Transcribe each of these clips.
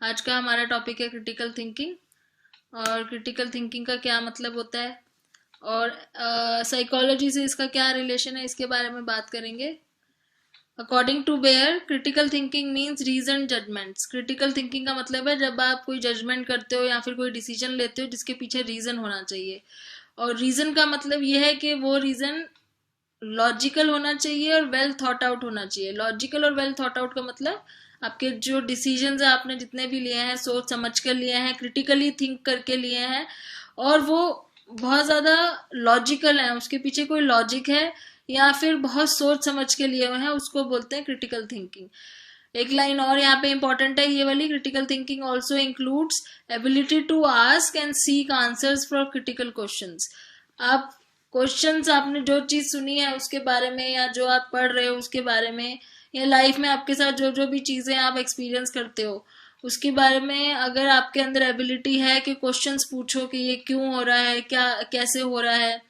आज का हमारा टॉपिक है क्रिटिकल थिंकिंग। और क्रिटिकल थिंकिंग का क्या मतलब होता है और साइकोलॉजी से इसका क्या रिलेशन है, इसके बारे में बात करेंगे। According to Beyer, critical thinking means reason judgments. Critical thinking का मतलब है जब आप कोई जजमेंट करते हो या फिर कोई डिसीजन लेते हो जिसके पीछे रीजन होना चाहिए। और रीजन का मतलब यह है कि वो रीजन लॉजिकल होना चाहिए और वेल थॉट आउट होना चाहिए। लॉजिकल और वेल थॉट आउट का मतलब आपके जो डिसीजंस है आपने जितने भी लिए हैं सोच समझ कर लिए हैं, क्रिटिकली थिंक करके लिए हैं और वो बहुत ज्यादा लॉजिकल है, उसके पीछे कोई लॉजिक है या फिर बहुत सोच समझ के लिए हुए हैं, उसको बोलते हैं क्रिटिकल थिंकिंग। एक लाइन और यहाँ पे इंपॉर्टेंट है ये वाली, critical thinking also includes ability to ask and seek answers for critical questions. आप क्वेश्चंस, आपने जो चीज सुनी है उसके बारे में या जो आप पढ़ रहे हो उसके बारे में या लाइफ में आपके साथ जो जो भी चीजें आप एक्सपीरियंस करते हो उसके बारे में अगर आपके अंदर एबिलिटी है कि क्वेश्चंस पूछो कि ये क्यों हो रहा है, क्या कैसे हो रहा है,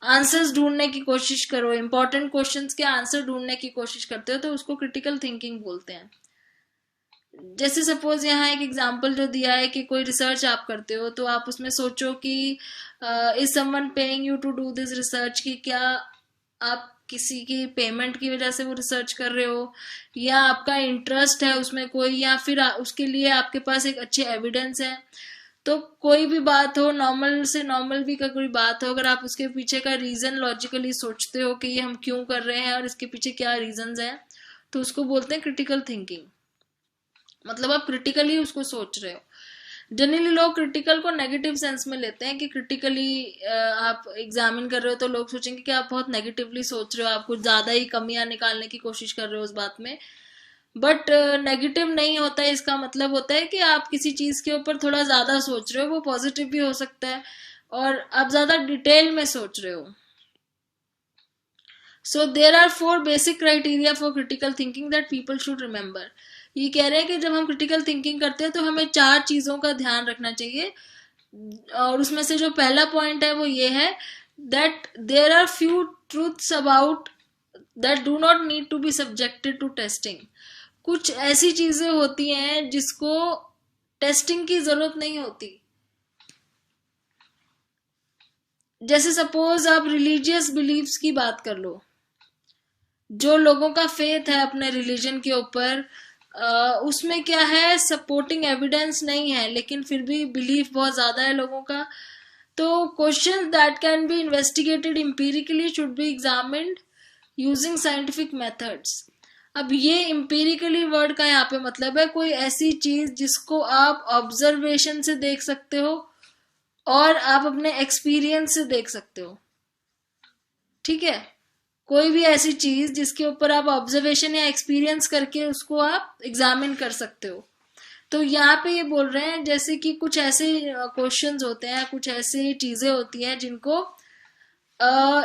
आंसर्स ढूंढने की कोशिश करो, इंपॉर्टेंट क्वेश्चंस के आंसर ढूंढने की कोशिश करते हो, तो उसको क्रिटिकल थिंकिंग बोलते हैं। जैसे सपोज यहाँ एक एग्जांपल जो दिया है कि कोई रिसर्च आप करते हो तो आप उसमें सोचो कि is someone paying you to do this research, कि क्या आप किसी की पेमेंट की वजह से वो रिसर्च कर रहे हो या आपका इंटरेस्ट है उसमें कोई, या फिर उसके लिए आपके पास एक अच्छे एविडेंस है। तो कोई भी बात हो, नॉर्मल से नॉर्मल भी का कोई बात हो, अगर आप उसके पीछे का रीजन लॉजिकली सोचते हो कि ये हम क्यों कर रहे हैं और इसके पीछे क्या रीजंस हैं, तो उसको बोलते हैं क्रिटिकल थिंकिंग। मतलब आप क्रिटिकली उसको सोच रहे हो। जनरली लोग क्रिटिकल को नेगेटिव सेंस में लेते हैं कि क्रिटिकली आप एग्जामिन कर रहे हो तो लोग सोचेंगे कि आप बहुत नेगेटिवली सोच रहे हो, आप कुछ ज्यादा ही कमियां निकालने की कोशिश कर रहे हो उस बात में। बट नेगेटिव नहीं होता है, इसका मतलब होता है कि आप किसी चीज के ऊपर थोड़ा ज्यादा सोच रहे हो, वो पॉजिटिव भी हो सकता है और आप ज्यादा डिटेल में सोच रहे हो। So there are 4 basic criteria for critical thinking that people should remember. ये कह रहे हैं कि जब हम क्रिटिकल थिंकिंग करते हैं तो हमें 4 चीजों का ध्यान रखना चाहिए। और उसमें से जो पहला पॉइंट है वो ये है that there are few truths about that do not need to be subjected to testing. कुछ ऐसी चीजें होती हैं जिसको टेस्टिंग की जरूरत नहीं होती। जैसे सपोज आप रिलीजियस बिलीव्स की बात कर लो, जो लोगों का फेथ है अपने रिलीजन के ऊपर, उसमें क्या है, सपोर्टिंग एविडेंस नहीं है लेकिन फिर भी बिलीफ बहुत ज्यादा है लोगों का। तो questions that can be investigated empirically should be examined using scientific methods. अब ये एम्पिरिकली वर्ड का यहाँ पे मतलब है कोई ऐसी चीज जिसको आप ऑब्जर्वेशन से देख सकते हो और आप अपने एक्सपीरियंस से देख सकते हो। ठीक है, कोई भी ऐसी चीज जिसके ऊपर आप ऑब्जर्वेशन या एक्सपीरियंस करके उसको आप एग्जामिन कर सकते हो। तो यहाँ पे ये बोल रहे हैं जैसे कि कुछ ऐसे क्वेश्चंस होते हैं, कुछ ऐसी चीजें होती हैं जिनको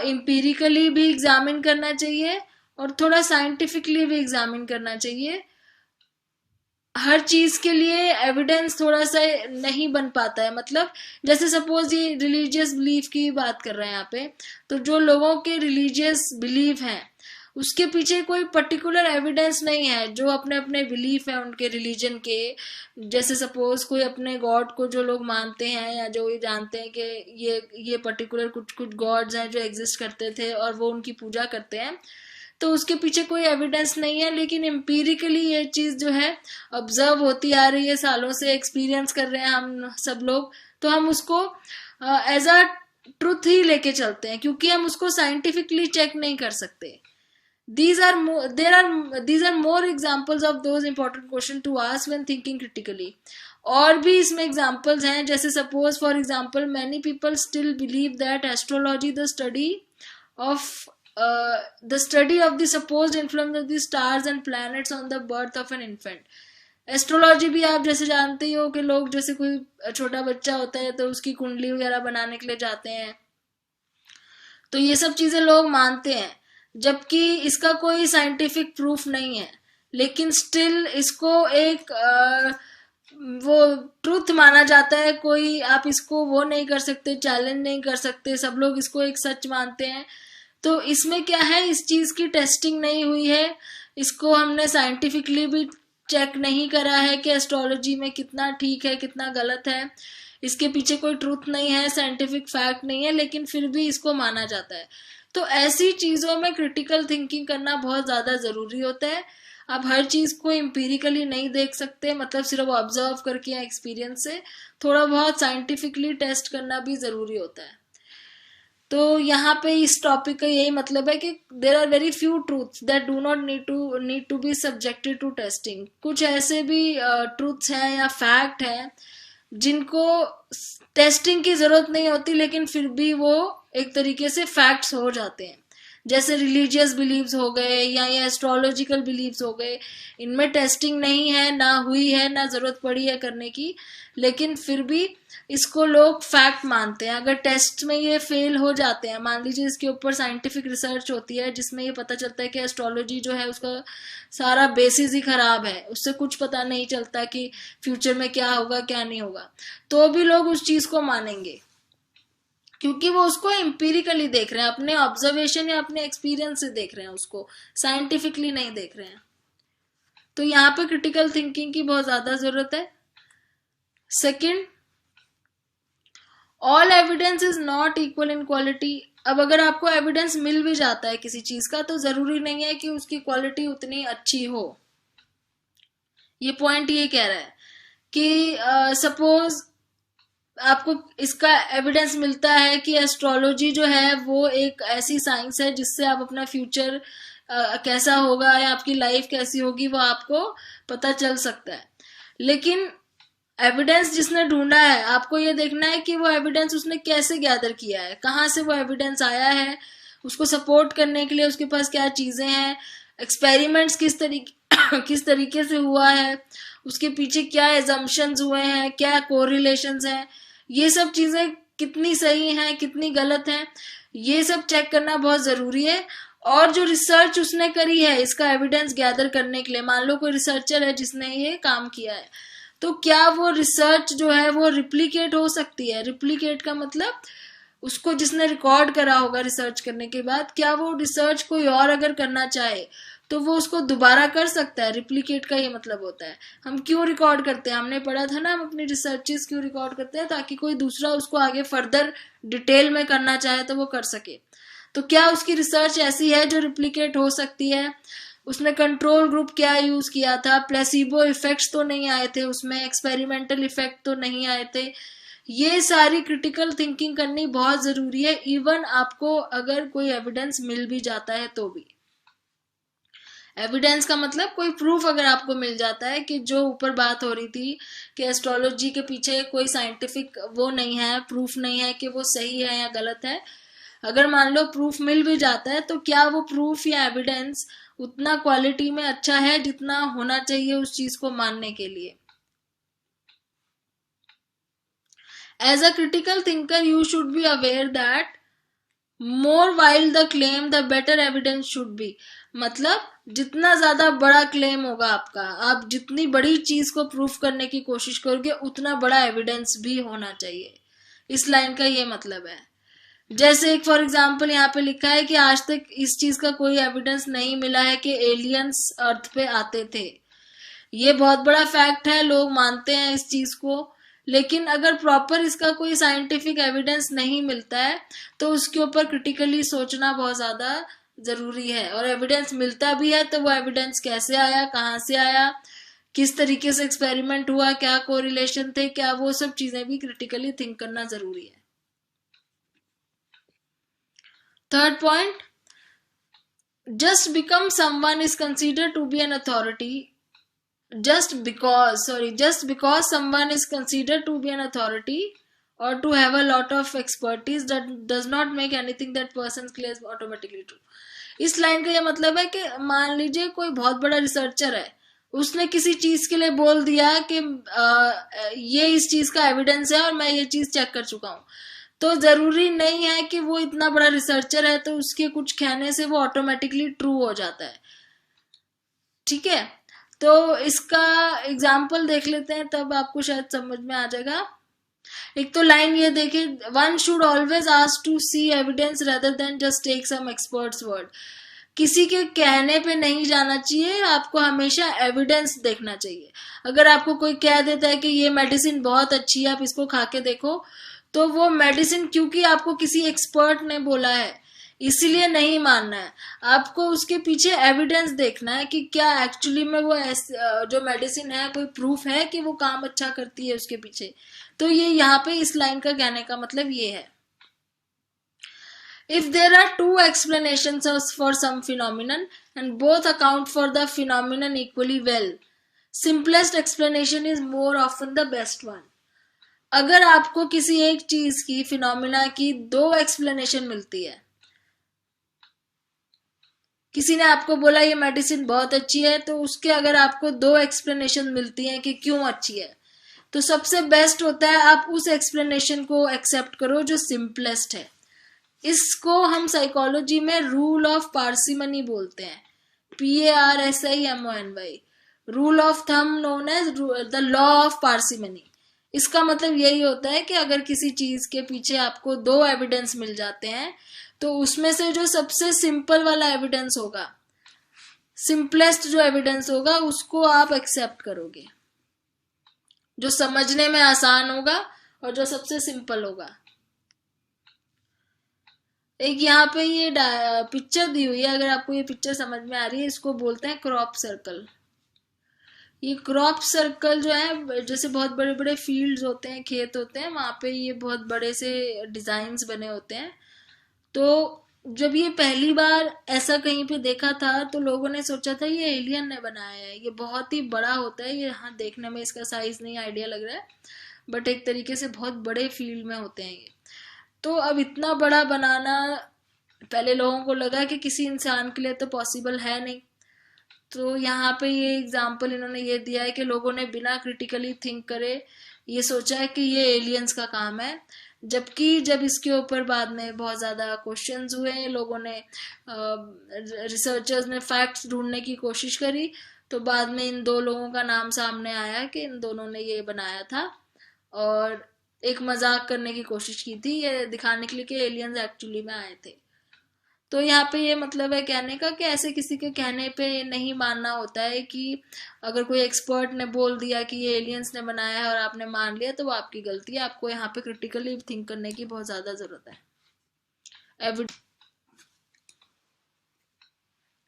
एम्पिरिकली भी एग्जामिन करना चाहिए और थोड़ा साइंटिफिकली भी एग्जामिन करना चाहिए। हर चीज के लिए एविडेंस थोड़ा सा नहीं बन पाता है। मतलब जैसे सपोज ये रिलीजियस बिलीफ की बात कर रहे हैं यहाँ पे, तो जो लोगों के रिलीजियस बिलीफ हैं उसके पीछे कोई पर्टिकुलर एविडेंस नहीं है, जो अपने अपने बिलीफ है उनके रिलीजन के। जैसे सपोज कोई अपने गॉड को जो लोग मानते हैं या जो ये जानते हैं कि ये पर्टिकुलर कुछ कुछ गॉड्स हैं जो एग्जिस्ट करते थे और वो उनकी पूजा करते हैं, तो उसके पीछे कोई एविडेंस नहीं है, लेकिन एम्पिरिकली ये चीज जो है ऑब्जर्व होती आ रही है, सालों से एक्सपीरियंस कर रहे हैं हम सब लोग, तो हम उसको एज अ ट्रुथ ही लेके चलते हैं क्योंकि हम उसको साइंटिफिकली चेक नहीं कर सकते। These are more examples of those important questions to ask when thinking critically. और भी इसमें एग्जाम्पल्स हैं, जैसे suppose for example many people still believe that astrology of the study of the supposed influence of the stars and planets on the birth of an infant. Astrology भी आप जैसे जानते ही हो कि लोग जैसे कोई छोटा बच्चा होता है तो उसकी कुंडली वगैरह बनाने के लिए जाते हैं, तो ये सब चीजें लोग मानते हैं जबकि इसका कोई साइंटिफिक प्रूफ नहीं है, लेकिन स्टिल इसको एक वो ट्रूथ माना जाता है। कोई आप इसको वो नहीं कर सकते, चैलेंज नहीं कर सकते, सब लोग इसको एक सच मानते हैं। तो इसमें क्या है, इस चीज की टेस्टिंग नहीं हुई है, इसको हमने साइंटिफिकली भी चेक नहीं करा है कि एस्ट्रोलॉजी में कितना ठीक है कितना गलत है, इसके पीछे कोई ट्रूथ नहीं है, साइंटिफिक फैक्ट नहीं है, लेकिन फिर भी इसको माना जाता है। तो ऐसी चीजों में क्रिटिकल थिंकिंग करना बहुत ज्यादा जरूरी होता है। आप हर चीज को एम्पिरिकली नहीं देख सकते, मतलब सिर्फ ऑब्जर्व करके या एक्सपीरियंस से, थोड़ा बहुत साइंटिफिकली टेस्ट करना भी जरूरी होता है। तो यहाँ पे इस टॉपिक का यही मतलब है कि there are very few truths that do not need to be subjected to testing. कुछ ऐसे भी ट्रूथ्स हैं या फैक्ट हैं जिनको टेस्टिंग की जरूरत नहीं होती, लेकिन फिर भी वो एक तरीके से फैक्ट्स हो जाते हैं। जैसे रिलीजियस बिलीव्स हो गए या ये एस्ट्रोलॉजिकल बिलीव्स हो गए, इनमें टेस्टिंग नहीं है, ना हुई है, ना जरूरत पड़ी है करने की, लेकिन फिर भी इसको लोग फैक्ट मानते हैं। अगर टेस्ट में ये फेल हो जाते हैं, मान लीजिए इसके ऊपर साइंटिफिक रिसर्च होती है जिसमें ये पता चलता है कि एस्ट्रोलॉजी जो है उसका सारा बेसिस ही खराब है, उससे कुछ पता नहीं चलता कि फ्यूचर में क्या होगा क्या नहीं होगा, तो भी लोग उस चीज को मानेंगे, क्योंकि वो उसको एम्पिरिकली देख रहे हैं, अपने ऑब्जर्वेशन या अपने एक्सपीरियंस से देख रहे हैं, उसको साइंटिफिकली नहीं देख रहे हैं। तो यहाँ पे क्रिटिकल थिंकिंग की बहुत ज्यादा जरूरत है। Second, all evidence is not equal in quality. अब अगर आपको एविडेंस मिल भी जाता है किसी चीज का, तो जरूरी नहीं है कि उसकी क्वालिटी उतनी अच्छी हो। ये पॉइंट ये कह रहा है कि सपोज आपको इसका एविडेंस मिलता है कि एस्ट्रोलॉजी जो है वो एक ऐसी साइंस है जिससे आप अपना फ्यूचर कैसा होगा या आपकी लाइफ कैसी होगी वो आपको पता चल सकता है, लेकिन एविडेंस जिसने ढूंढा है, आपको ये देखना है कि वो एविडेंस उसने कैसे गैदर किया है, कहाँ से वो एविडेंस आया है, उसको सपोर्ट करने के लिए उसके पास क्या चीजें हैं, एक्सपेरिमेंट्स किस तरीके से हुआ है, उसके पीछे क्या एजम्पशंस हुए हैं, क्या कोरिलेशंस हैं, ये सब चीजें कितनी सही हैं कितनी गलत हैं, ये सब चेक करना बहुत जरूरी है। और जो रिसर्च उसने करी है इसका एविडेंस गैदर करने के लिए, मान लो कोई रिसर्चर है जिसने ये काम किया है, तो क्या वो रिसर्च जो है वो रिप्लिकेट हो सकती है। रिप्लिकेट का मतलब उसको जिसने रिकॉर्ड करा होगा रिसर्च करने के बाद, क्या वो रिसर्च कोई और अगर करना चाहे तो वो उसको दोबारा कर सकता है। रिप्लिकेट का ये मतलब होता है। हम क्यों रिकॉर्ड करते हैं, हमने पढ़ा था ना, हम अपनी रिसर्चेस क्यों रिकॉर्ड करते हैं, ताकि कोई दूसरा उसको आगे फर्दर डिटेल में करना चाहे तो वो कर सके। तो क्या उसकी रिसर्च ऐसी है जो रिप्लिकेट हो सकती है। उसने कंट्रोल ग्रुप क्या यूज किया था, प्लेसिबो इफेक्ट्स तो नहीं आए थे उसमें, एक्सपेरिमेंटल इफेक्ट तो नहीं आए थे। ये सारी क्रिटिकल थिंकिंग करनी बहुत जरूरी है, इवन आपको अगर कोई एविडेंस मिल भी जाता है तो भी। एविडेंस का मतलब कोई प्रूफ अगर आपको मिल जाता है कि जो ऊपर बात हो रही थी कि एस्ट्रोलॉजी के पीछे कोई साइंटिफिक वो नहीं है, प्रूफ नहीं है कि वो सही है या गलत है, अगर मान लो प्रूफ मिल भी जाता है, तो क्या वो प्रूफ या एविडेंस उतना क्वालिटी में अच्छा है जितना होना चाहिए उस चीज को मानने के लिए। As a critical thinker you should be aware that more wild the claim the better evidence should be. मतलब जितना ज्यादा बड़ा क्लेम होगा आपका, आप जितनी बड़ी चीज को प्रूफ करने की कोशिश करोगे, उतना बड़ा एविडेंस भी होना चाहिए। इस लाइन का ये मतलब है। जैसे एक फॉर एग्जाम्पल यहाँ पे लिखा है कि आज तक इस चीज का कोई एविडेंस नहीं मिला है कि एलियंस अर्थ पे आते थे। ये बहुत बड़ा फैक्ट है, लोग मानते हैं इस चीज को, लेकिन अगर प्रॉपर इसका कोई साइंटिफिक एविडेंस नहीं मिलता है तो उसके ऊपर क्रिटिकली सोचना बहुत ज्यादा जरूरी है। और एविडेंस मिलता भी है तो वो एविडेंस कैसे आया, कहाँ से आया, किस तरीके से एक्सपेरिमेंट हुआ, क्या कोरिलेशन थे, क्या, वो सब चीजें भी क्रिटिकली थिंक करना जरूरी है। Third point, just become someone is considered to be an authority. Just because someone is considered to be an authority or to have a lot of expertise, that does not make anything that person claims automatically true. इस line का ये मतलब है कि मान लीजिए कोई बहुत बड़ा रिसर्चर है, उसने किसी चीज के लिए बोल दिया कि ये इस चीज का एविडेंस है और मैं ये चीज चेक कर चुका हूं, तो जरूरी नहीं है कि वो इतना बड़ा रिसर्चर है तो उसके कुछ कहने से वो ऑटोमेटिकली ट्रू हो जाता है। ठीक है, तो इसका एग्जाम्पल देख लेते हैं, तब आपको शायद समझ में आ जाएगा। एक तो लाइन ये देखिए, one should always ask to see evidence rather than just take some expert's word. किसी के कहने पे नहीं जाना चाहिए, आपको हमेशा एविडेंस देखना चाहिए। अगर आपको कोई कह देता है कि ये मेडिसिन बहुत अच्छी है, आप इसको खा के देखो, तो वो मेडिसिन क्योंकि आपको किसी एक्सपर्ट ने बोला है इसीलिए नहीं मानना है, आपको उसके पीछे एविडेंस देखना है कि क्या एक्चुअली में वो जो मेडिसिन है कोई प्रूफ है कि वो काम अच्छा करती है उसके पीछे। तो ये यहाँ पे इस लाइन का कहने का मतलब ये है। If there are two explanations for some phenomenon and both account for the phenomenon equally well, simplest explanation is more often the best one. अगर आपको किसी एक चीज की फिनोमिना की दो एक्सप्लेनेशन मिलती है, किसी ने आपको बोला ये मेडिसिन बहुत अच्छी है, तो उसके अगर आपको दो एक्सप्लेनेशन मिलती हैं कि क्यों अच्छी है, तो सबसे बेस्ट होता है आप उस एक्सप्लेनेशन को एक्सेप्ट करो जो सिंपलेस्ट है। इसको हम साइकोलॉजी में रूल ऑफ पार्सिमनी बोलते हैं, PARSIMONY, rule of thumb known as the law of parsimony. इसका मतलब यही होता है कि अगर किसी चीज के पीछे आपको दो एविडेंस मिल जाते हैं, तो उसमें से जो सबसे सिंपल वाला एविडेंस होगा, सिंपलेस्ट जो एविडेंस होगा, उसको आप एक्सेप्ट करोगे, जो समझने में आसान होगा और जो सबसे सिंपल होगा। एक यहाँ पे ये पिक्चर दी हुई है, अगर आपको ये पिक्चर समझ में आ रही है, इसको बोलते हैं क्रॉप सर्कल। ये क्रॉप सर्कल जो है, जैसे बहुत बड़े बड़े फील्ड्स होते हैं, खेत होते हैं, वहां पे ये बहुत बड़े से डिजाइन्स बने होते हैं। तो जब ये पहली बार ऐसा कहीं पे देखा था, तो लोगों ने सोचा था ये एलियन ने बनाया है, ये बहुत ही बड़ा होता है, ये हाँ देखने में इसका साइज नहीं आइडिया लग रहा है, बट एक तरीके से बहुत बड़े फील्ड में होते हैं ये। तो अब इतना बड़ा बनाना पहले लोगों को लगा कि किसी इंसान के लिए तो पॉसिबल है नहीं। तो यहाँ पे ये एग्जाम्पल इन्होंने ये दिया है कि लोगों ने बिना क्रिटिकली थिंक करे ये सोचा है कि ये एलियंस का काम है, जबकि जब इसके ऊपर बाद में बहुत ज़्यादा क्वेश्चंस हुए, लोगों ने रिसर्चर्स ने फैक्ट्स ढूंढने की कोशिश करी, तो बाद में इन दो लोगों का नाम सामने आया कि इन दोनों ने ये बनाया था और एक मजाक करने की कोशिश की थी, ये दिखाने के लिए कि एलियंस एक्चुअली में आए थे। तो यहाँ पे ये मतलब है कहने का कि ऐसे किसी के कहने पे नहीं मानना होता है कि अगर कोई एक्सपर्ट ने बोल दिया कि ये एलियंस ने बनाया है और आपने मान लिया, तो वो आपकी गलती है। आपको यहाँ पे क्रिटिकली थिंक करने की बहुत ज्यादा जरूरत है।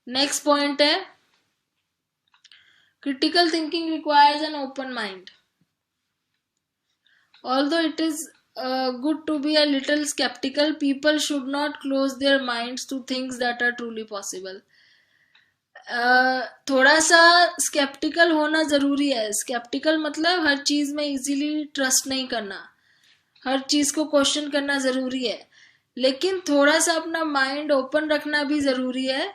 नेक्स्ट पॉइंट है, critical thinking requires an open mind. Although it is good to be a little skeptical, people should not close their minds to things that are truly possible. थोड़ा सा sceptical होना जरूरी है। स्केप्टिकल मतलब हर चीज में easily trust नहीं करना, हर चीज को क्वेश्चन करना जरूरी है, लेकिन थोड़ा सा अपना माइंड ओपन रखना भी जरूरी है।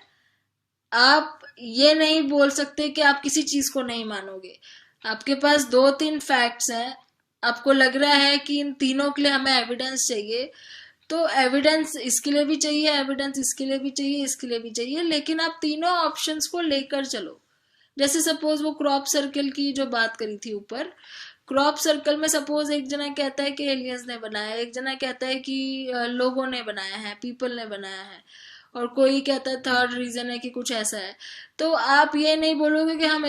आप ये नहीं बोल सकते कि आप किसी चीज को नहीं मानोगे। आपके पास 2-3 फैक्ट्स हैं, आपको लग रहा है कि इन तीनों के लिए हमें एविडेंस चाहिए, तो एविडेंस इसके लिए भी चाहिए, एविडेंस इसके लिए भी चाहिए, इसके लिए भी चाहिए, लेकिन आप तीनों ऑप्शंस को लेकर चलो। जैसे सपोज वो क्रॉप सर्कल की जो बात करी थी ऊपर, क्रॉप सर्कल में सपोज एक जना कहता है कि एलियंस ने बनाया, एक जना कहता है कि लोगों ने बनाया है, पीपल ने बनाया है, और कोई कहता है थर्ड रीजन है कि कुछ ऐसा है। तो आप ये नहीं बोलोगे कि हम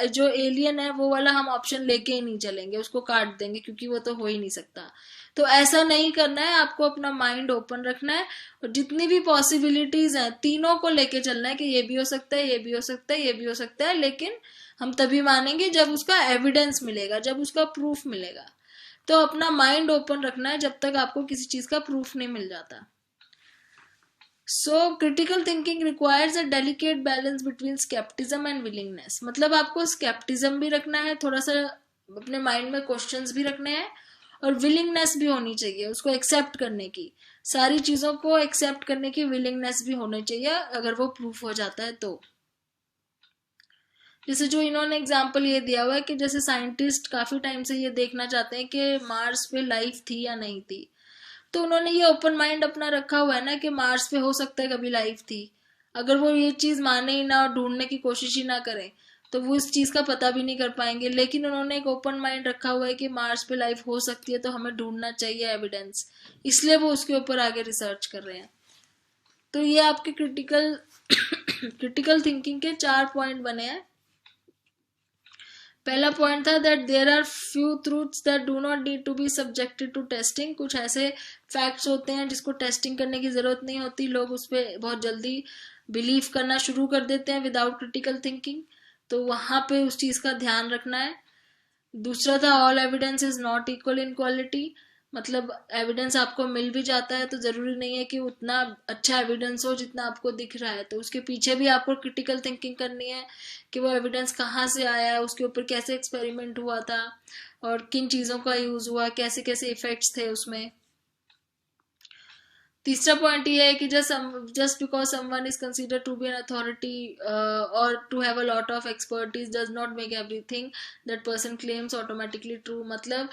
जो एलियन है वो वाला हम ऑप्शन लेके ही नहीं चलेंगे, उसको काट देंगे क्योंकि वो तो हो ही नहीं सकता। तो ऐसा नहीं करना है, आपको अपना माइंड ओपन रखना है और जितनी भी पॉसिबिलिटीज हैं तीनों को लेके चलना है कि ये भी हो सकता है, ये भी हो सकता है, ये भी हो सकता है, लेकिन हम तभी मानेंगे जब उसका एविडेंस मिलेगा, जब उसका प्रूफ मिलेगा। तो अपना माइंड ओपन रखना है जब तक आपको किसी चीज का प्रूफ नहीं मिल जाता। So critical thinking requires a delicate balance between skepticism and willingness। मतलब आपको skepticism भी रखना है, थोड़ा सा अपने माइंड में क्वेश्चंस भी रखने हैं, और विलिंगनेस भी होनी चाहिए उसको एक्सेप्ट करने की, सारी चीजों को एक्सेप्ट करने की विलिंगनेस भी होनी चाहिए अगर वो प्रूफ हो जाता है तो। जैसे जो इन्होंने एग्जाम्पल ये दिया हुआ है कि जैसे साइंटिस्ट काफी टाइम से ये देखना चाहते हैं कि मार्स पे लाइफ थी या नहीं थी, तो उन्होंने ये ओपन माइंड अपना रखा हुआ है ना कि मार्स पे हो सकता है कभी लाइफ थी। अगर वो ये चीज माने ही ना और ढूंढने की कोशिश ही ना करें, तो वो इस चीज का पता भी नहीं कर पाएंगे। लेकिन उन्होंने एक ओपन माइंड रखा हुआ है कि मार्स पे लाइफ हो सकती है, तो हमें ढूंढना चाहिए एविडेंस, इसलिए वो उसके ऊपर आगे रिसर्च कर रहे हैं। तो ये आपके क्रिटिकल क्रिटिकल थिंकिंग के 4 पॉइंट बने हैं। पहला पॉइंट था that there are few truths that do not need to be subjected to testing. कुछ ऐसे फैक्ट्स होते हैं जिसको टेस्टिंग करने की जरूरत नहीं होती, लोग उस पर बहुत जल्दी बिलीव करना शुरू कर देते हैं विदाउट क्रिटिकल थिंकिंग, तो वहां पे उस चीज का ध्यान रखना है। दूसरा था all evidence is not equal in quality, मतलब एविडेंस आपको मिल भी जाता है तो जरूरी नहीं है कि उतना अच्छा एविडेंस हो जितना आपको दिख रहा है, तो उसके पीछे भी आपको क्रिटिकल थिंकिंग करनी है कि वो एविडेंस कहाँ से आया है, उसके ऊपर कैसे एक्सपेरिमेंट हुआ था और किन चीजों का यूज हुआ, कैसे कैसे इफेक्ट्स थे उसमें। तीसरा पॉइंट ये है कि just because someone is consider to be an authority और to have a lot of expertise does not make everything that person claims automatically true. मतलब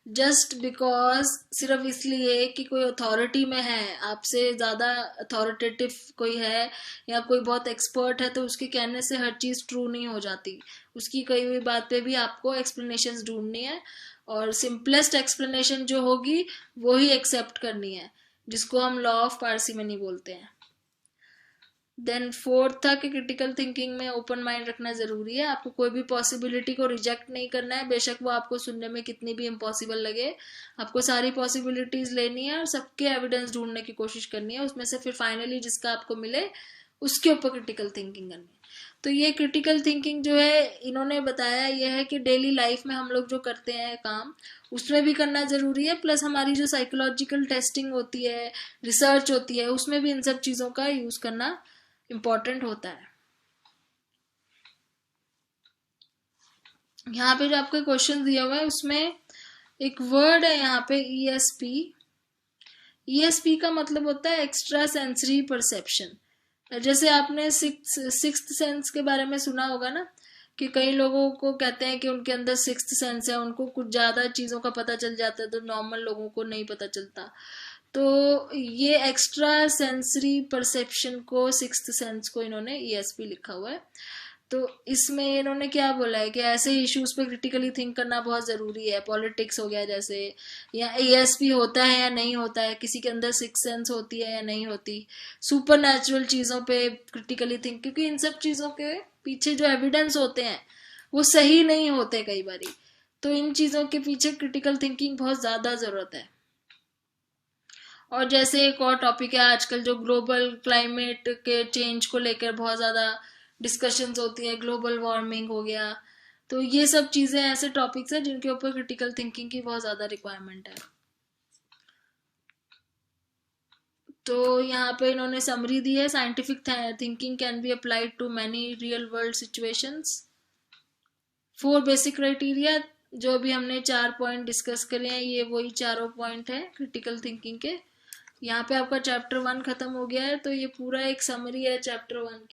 जस्ट बिकॉज सिर्फ इसलिए कि कोई अथॉरिटी में है, आपसे ज्यादा अथॉरिटेटिव कोई है या कोई बहुत एक्सपर्ट है, तो उसके कहने से हर चीज ट्रू नहीं हो जाती। उसकी कही हुई बात पे भी आपको एक्सप्लेनेशंस ढूंढनी है और सिंपलेस्ट एक्सप्लेनेशन जो होगी वो ही एक्सेप्ट करनी है, जिसको हम लॉ ऑफ पार्सिमनी बोलते हैं। देन फोर्थ था कि क्रिटिकल थिंकिंग में ओपन माइंड रखना जरूरी है। आपको कोई भी पॉसिबिलिटी को रिजेक्ट नहीं करना है, बेशक वो आपको सुनने में कितनी भी इम्पॉसिबल लगे। आपको सारी पॉसिबिलिटीज लेनी है और सबके एविडेंस ढूंढने की कोशिश करनी है, उसमें से फिर फाइनली जिसका आपको मिले उसके ऊपर क्रिटिकल थिंकिंग करनी है। तो ये क्रिटिकल थिंकिंग जो है इन्होंने बताया ये है कि डेली लाइफ में हम लोग जो करते हैं काम उसमें भी करना जरूरी है, प्लस हमारी जो साइकोलॉजिकल टेस्टिंग होती है, रिसर्च होती है, उसमें भी इन सब चीजों का यूज करना इम्पोर्टेंट होता है। यहाँ पे जो आपको क्वेश्चन दिया हुआ है उसमें एक वर्ड है यहाँ पे ESP। ESP का मतलब होता है एक्स्ट्रा सेंसरी परसेप्शन। जैसे आपने सिक्स्थ सेंस के बारे में सुना होगा ना, कि कई लोगों को कहते हैं कि उनके अंदर सिक्स्थ सेंस है, उनको कुछ ज्यादा चीजों का पता चल जाता है तो नॉर्मल लोगों को नहीं पता चलता। तो ये एक्स्ट्रा सेंसरी परसेप्शन को, सिक्स्थ सेंस को इन्होंने ESP लिखा हुआ है। तो इसमें इन्होंने क्या बोला है कि ऐसे इश्यूज पे क्रिटिकली थिंक करना बहुत जरूरी है। पॉलिटिक्स हो गया जैसे, या ESP होता है या नहीं होता है, किसी के अंदर सिक्स सेंस होती है या नहीं होती, सुपर नेचुरल चीजों पे क्रिटिकली थिंक, क्योंकि इन सब चीजों के पीछे जो एविडेंस होते हैं वो सही नहीं होते कई बारी, तो इन चीजों के पीछे क्रिटिकल थिंकिंग बहुत ज्यादा जरूरत है। और जैसे एक और टॉपिक है आजकल जो ग्लोबल क्लाइमेट के चेंज को लेकर बहुत ज्यादा डिस्कशंस होती है, ग्लोबल वार्मिंग हो गया, तो ये सब चीजें ऐसे टॉपिक्स हैं जिनके ऊपर क्रिटिकल थिंकिंग की बहुत ज्यादा रिक्वायरमेंट है। तो यहाँ पे इन्होंने समरी दी है, scientific thinking can be applied to many real world situations. 4 basic criteria जो भी हमने 4 पॉइंट डिस्कस करे हैं, ये वही चारों पॉइंट है क्रिटिकल थिंकिंग के। यहाँ पे आपका चैप्टर 1 खत्म हो गया है, तो ये पूरा एक समरी है चैप्टर 1 की।